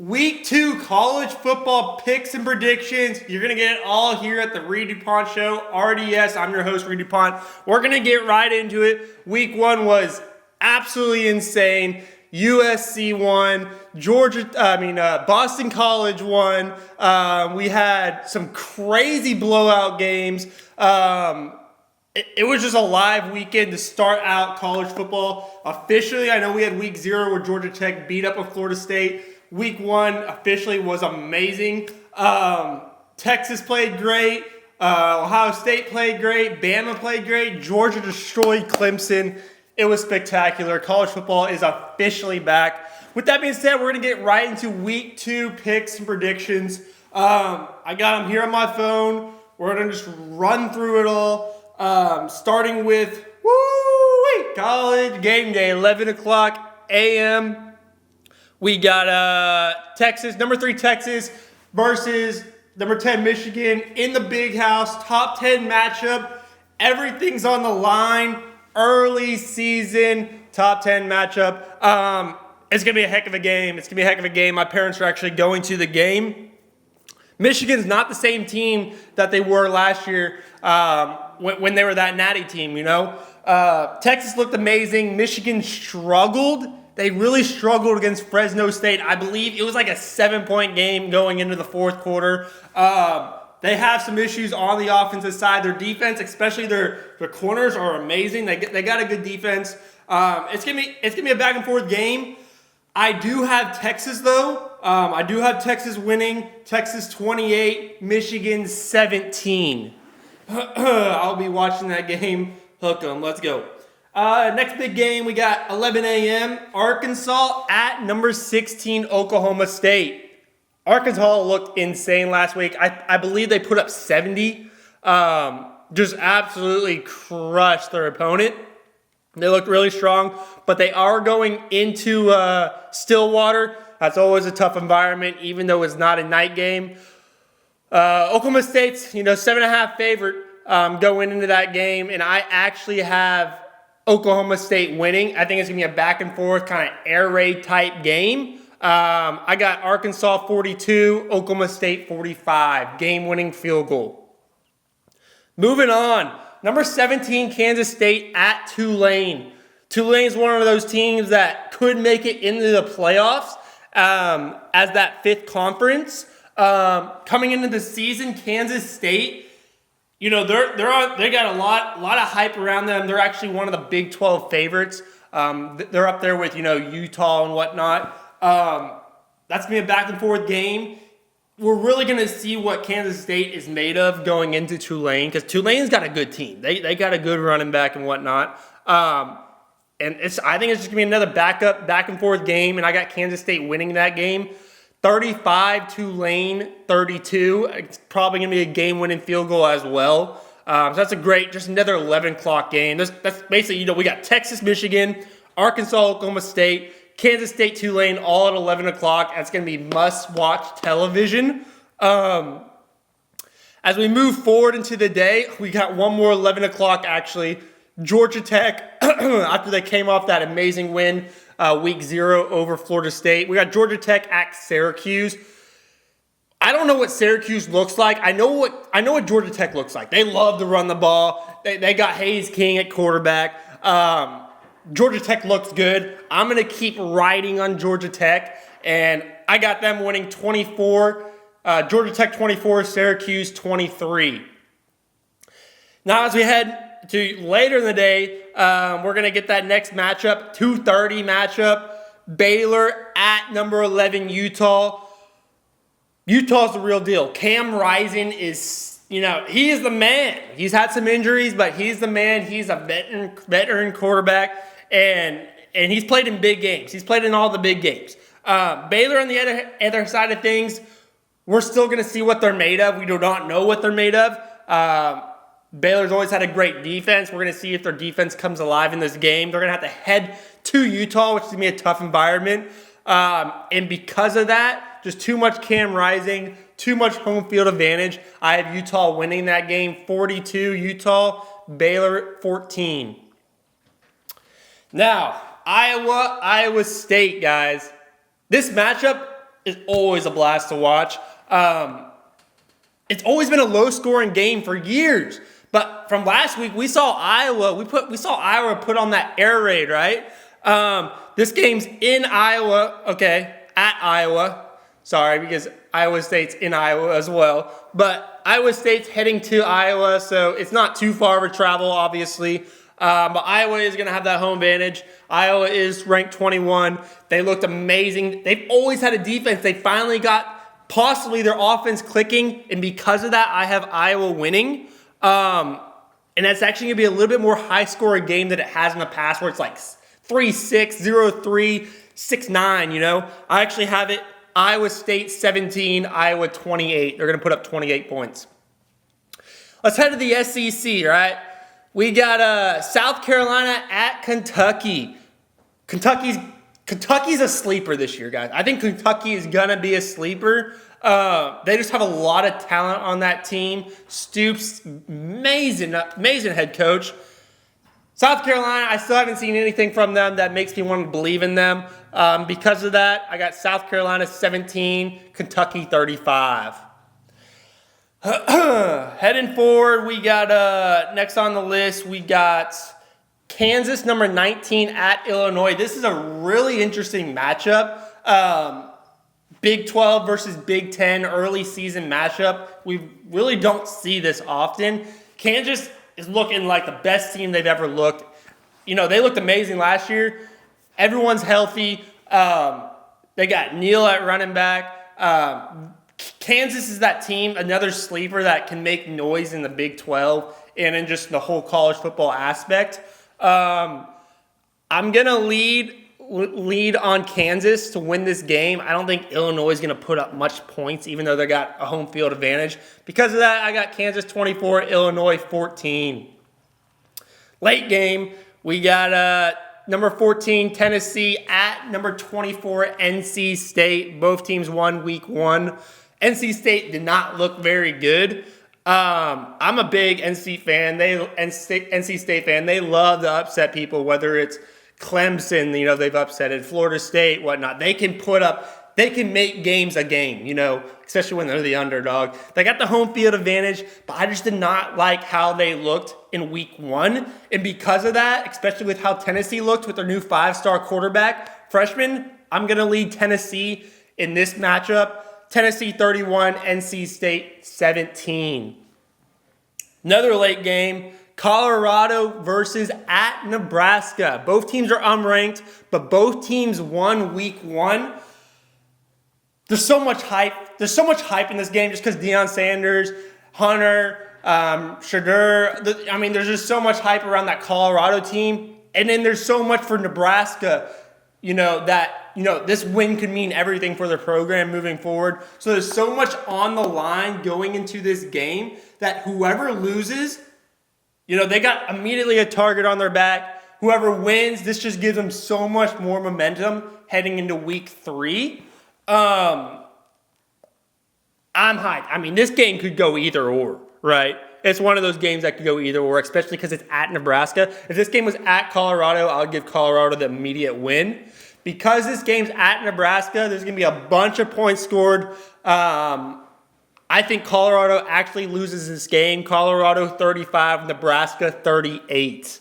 Week 2 college football picks and predictions. You're going to get it all here at the Reed DuPont Show, RDS. I'm your host, Reed DuPont. We're going to get right into it. Week 1 was absolutely insane. USC won. Boston College won. We had some crazy blowout games. It was just a live weekend to start out college football. Officially, I know we had week 0 where Georgia Tech beat up on Florida State. Week 1 officially was amazing. Texas played great. Ohio State played great. Bama played great. Georgia destroyed Clemson. It was spectacular. College football is officially back. With that being said, we're going to get right into week 2 picks and predictions. I got them here on my phone. We're going to just run through it all. Starting with college game day, 11 o'clock a.m. We got Texas, number 3 Texas versus number 10 Michigan in the big house. Top 10 matchup. Everything's on the line. Early season top 10 matchup. It's going to be a heck of a game. My parents are actually going to the game. Michigan's not the same team that they were last year when they were that natty team, you know. Texas looked amazing. Michigan struggled. They really struggled against Fresno State. I believe it was like a 7-point game going into the fourth quarter. They have some issues on the offensive side. Their defense, especially their corners, are amazing. They got a good defense. It's gonna be a back and forth game. I do have Texas though. I do have Texas winning. Texas 28, Michigan 17. I'll be watching that game. Hook 'em. Let's go. Next big game, we got 11 a.m. Arkansas at number 16 Oklahoma State. Arkansas looked insane last week. I believe they put up 70. Just absolutely crushed their opponent. They looked really strong, but they are going into Stillwater. That's always a tough environment, even though it's not a night game. Oklahoma State's 7.5 favorite going into that game, and I actually have Oklahoma State winning. I think it's going to be a back and forth kind of air raid type game. I got Arkansas 42, Oklahoma State 45. Game-winning field goal. Moving on. Number 17, Kansas State at Tulane. Tulane is one of those teams that could make it into the playoffs as that 5th conference. Coming into the season, Kansas State, they got a lot of hype around them. They're actually one of the Big 12 favorites. They're up there with Utah and whatnot. That's gonna be a back and forth game. We're really gonna see what Kansas State is made of going into Tulane, because Tulane's got a good team. They got a good running back and whatnot. I think it's just gonna be another back and forth game, and I got Kansas State winning that game. 35, Tulane 32. It's probably going to be a game-winning field goal as well. So that's just another 11 o'clock game. That's basically, we got Texas, Michigan, Arkansas, Oklahoma State, Kansas State, Tulane, all at 11 o'clock. That's going to be must-watch television. As we move forward into the day, we got one more 11 o'clock, actually. Georgia Tech, after they came off that amazing win, week 0 over Florida State. We got Georgia Tech at Syracuse. I don't know what Syracuse looks like. I know what Georgia Tech looks like. They love to run the ball. They got Hayes King at quarterback. Georgia Tech looks good. I'm going to keep riding on Georgia Tech, and I got them winning 24. Georgia Tech 24, Syracuse 23. Now as we head to later in the day, we're going to get that next matchup, 2:30 matchup. Baylor at number 11, Utah. Utah's the real deal. Cam Rising is, he is the man. He's had some injuries, but he's the man. He's a veteran quarterback, and he's played in big games. He's played in all the big games. Baylor on the other side of things, we're still going to see what they're made of. We do not know what they're made of. Baylor's always had a great defense. We're going to see if their defense comes alive in this game. They're going to have to head to Utah, which is going to be a tough environment. And because of that, just too much Cam Rising, too much home field advantage. I have Utah winning that game 42 Utah, Baylor 14. Now, Iowa State, guys. This matchup is always a blast to watch. It's always been a low-scoring game for years. But from last week, we saw Iowa. We saw Iowa put on that air raid, right? This game's in Iowa. Okay, at Iowa. Sorry, because Iowa State's in Iowa as well. But Iowa State's heading to Iowa, so it's not too far of a travel, obviously. But Iowa is going to have that home advantage. Iowa is ranked 21. They looked amazing. They've always had a defense. They finally got possibly their offense clicking, and because of that, I have Iowa winning. And that's actually going to be a little bit more high-scoring game than it has in the past, where it's like 3-6, 0-3, 6-9, you know? I actually have it Iowa State 17, Iowa 28. They're going to put up 28 points. Let's head to the SEC, right? We got South Carolina at Kentucky. Kentucky's a sleeper this year, guys. I think Kentucky is going to be a sleeper. They just have a lot of talent on that team. Stoops, amazing head coach. South Carolina, I still haven't seen anything from them that makes me want to believe in them. Because of that, I got South Carolina 17, Kentucky 35. Heading forward, we got next on the list, we got Kansas, number 19, at Illinois. This is a really interesting matchup. Big 12 versus Big 10 early season matchup. We really don't see this often. Kansas is looking like the best team they've ever looked. You know, they looked amazing last year. Everyone's healthy. They got Neal at running back. Kansas is that team, another sleeper that can make noise in the Big 12 and in just the whole college football aspect. I'm going to lead on Kansas to win this game. I don't think Illinois is going to put up much points, even though they got a home field advantage. Because of that, I got Kansas 24, Illinois 14. Late game, we got number 14, Tennessee, at number 24, NC State. Both teams won week 1. NC State did not look very good. I'm a big NC State fan. They love to upset people, whether it's Clemson, you know, they've upsetted Florida State, whatnot. They can make games a game, you know, especially when they're the underdog. They got the home field advantage, but I just did not like how they looked in week 1. And because of that, especially with how Tennessee looked with their new 5-star quarterback, freshman, I'm going to lead Tennessee in this matchup. Tennessee 31, NC State 17. Another late game, Colorado versus at Nebraska. Both teams are unranked, but both teams won week 1. There's so much hype. There's so much hype in this game just because Deion Sanders, Hunter, Shadur. I mean, there's just so much hype around that Colorado team. And then there's so much for Nebraska, you know, that, you know, this win could mean everything for their program moving forward. So there's so much on the line going into this game that whoever loses, you know, they got immediately a target on their back. Whoever wins, this just gives them so much more momentum heading into week 3. I'm hyped. I mean, this game could go either or, right? It's one of those games that could go either or, especially because it's at Nebraska. If this game was at Colorado, I would give Colorado the immediate win. Because this game's at Nebraska, there's going to be a bunch of points scored. I think Colorado actually loses this game. Colorado 35, Nebraska 38.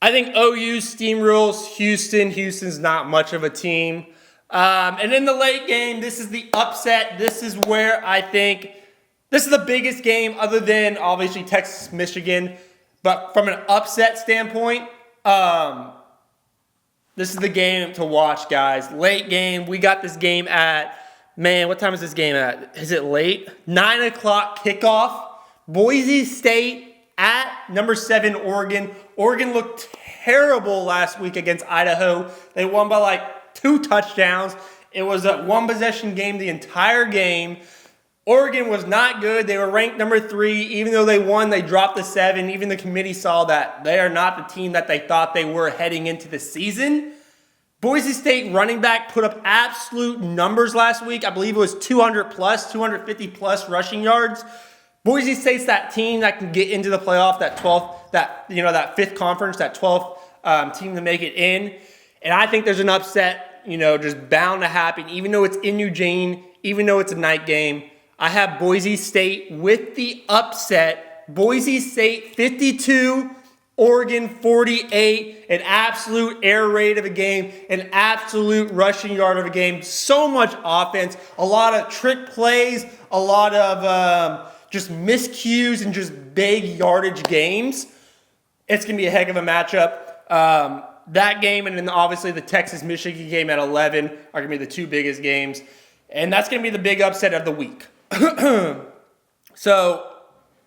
I think OU steamrolls Houston. Houston's not much of a team. And in the late game, this is the upset. This is where I think this is the biggest game other than obviously Texas, Michigan. But from an upset standpoint, this is the game to watch, guys. Late game. We got this game at, man, what time is this game at? Is it late? 9 o'clock kickoff. Boise State at number 7, Oregon. Oregon looked terrible last week against Idaho. They won by like 2 touchdowns. It was a one-possession game the entire game. Oregon was not good. They were ranked number 3. Even though they won, they dropped to 7. Even the committee saw that they are not the team that they thought they were heading into the season. Boise State running back put up absolute numbers last week. I believe it was 200 plus, 250 plus rushing yards. Boise State's that team that can get into the playoff, that 12th, that 5th conference, that 12th team to make it in. And I think there's an upset just bound to happen, even though it's in Eugene, even though it's a night game. I have Boise State with the upset. Boise State 52, Oregon 48, an absolute air raid of a game, an absolute rushing yard of a game. So much offense, a lot of trick plays, a lot of just miscues and just big yardage games. It's going to be a heck of a matchup. That game and then obviously the Texas-Michigan game at 11 are going to be the two biggest games. And that's going to be the big upset of the week. So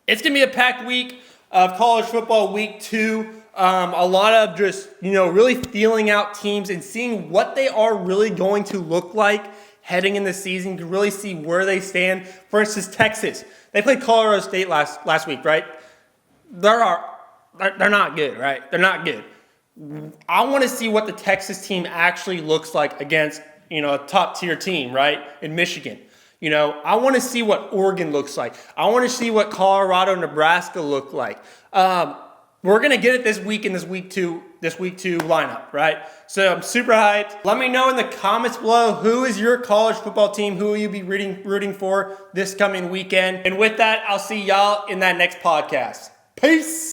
it's going to be a packed week of college football week 2. A lot of just, really feeling out teams and seeing what they are really going to look like heading in the season to really see where they stand. For instance, Texas. They played Colorado State last week, right? They're not good, right? They're not good. I want to see what the Texas team actually looks like against, a top-tier team, right, in Michigan. I want to see what Oregon looks like. I want to see what Colorado, Nebraska look like. We're going to get it this week in this week two lineup, right? So I'm super hyped. Let me know in the comments below, who is your college football team? Who will you be rooting for this coming weekend? And with that, I'll see y'all in that next podcast. Peace.